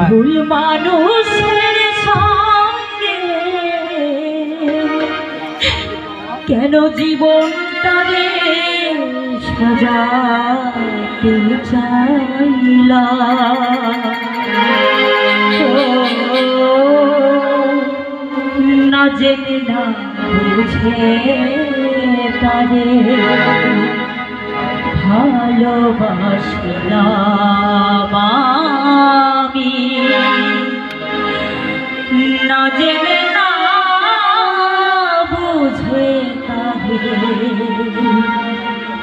ভুল মানুষের সঙ্গে কেন জীবনটারে সাজাতে চাইলা না জেনে না বুঝে তারে ভালোবাসিলাম আমি না জেনে না বুঝে তারে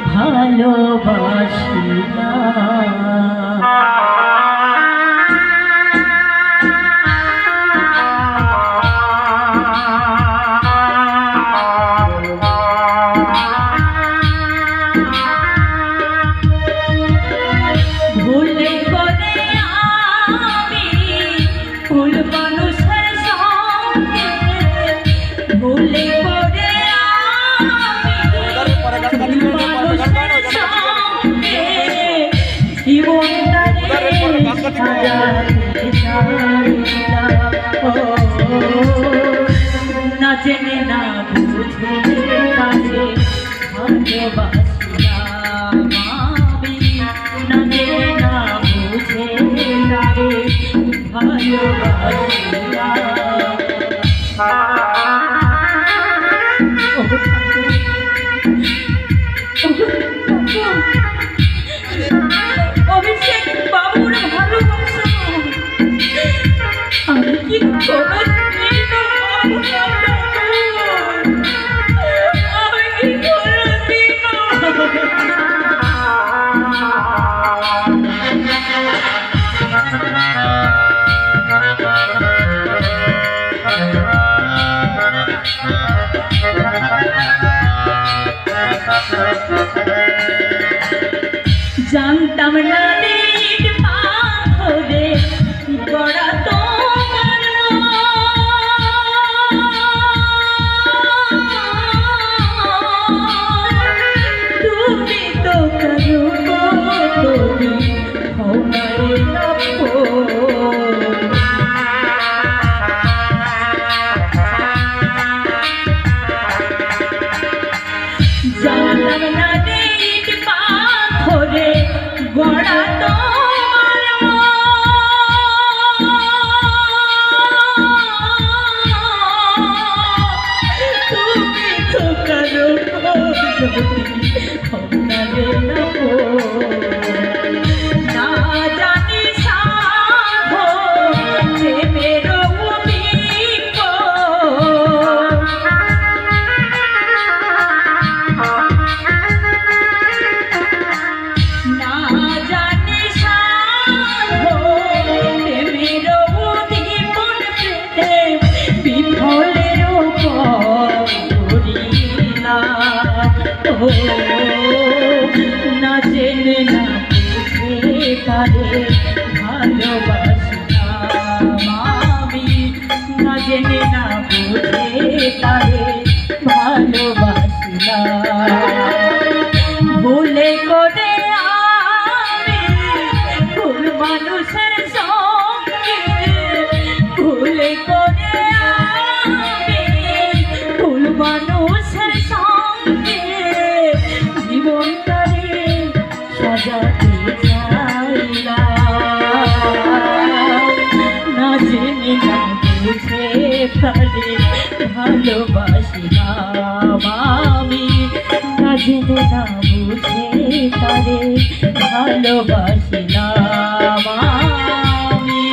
ভালোবাসিলাম। না জেনে না বুঝে তারে ভালোবাসিলাম আমি না জেনে না বুঝে তারে অভিষেক বাবুর ভালোবাসা আমি কি জানতাম না নীল পাথরে গড়া তোমার তুমি তো কারো তুমি হমারে লাপো জানতাম না নীল পাথরে গড়া তোমার তুমি তো কারো না জানি সাধো প্রেমের না জেনে না বুঝে তারে ভালোবাসিলাম আমি না জেনে না বুঝে তারে ভালোবাসিলাম ভুলে করে আমি ভুল মানুষের সঙ্গে ভুলে করে আমি ভুল মানুষের সঙ্গে জীবনটারে সাজাতে চাইলাম না জেনে না বুঝে তারে ভালোবাসিলাম আমি না জেনে না বুঝে তারে ভালোবাসিলাম আমি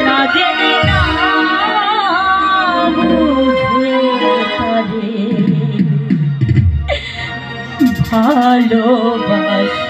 না জেনে না বুঝে তারে ভালোবাসি।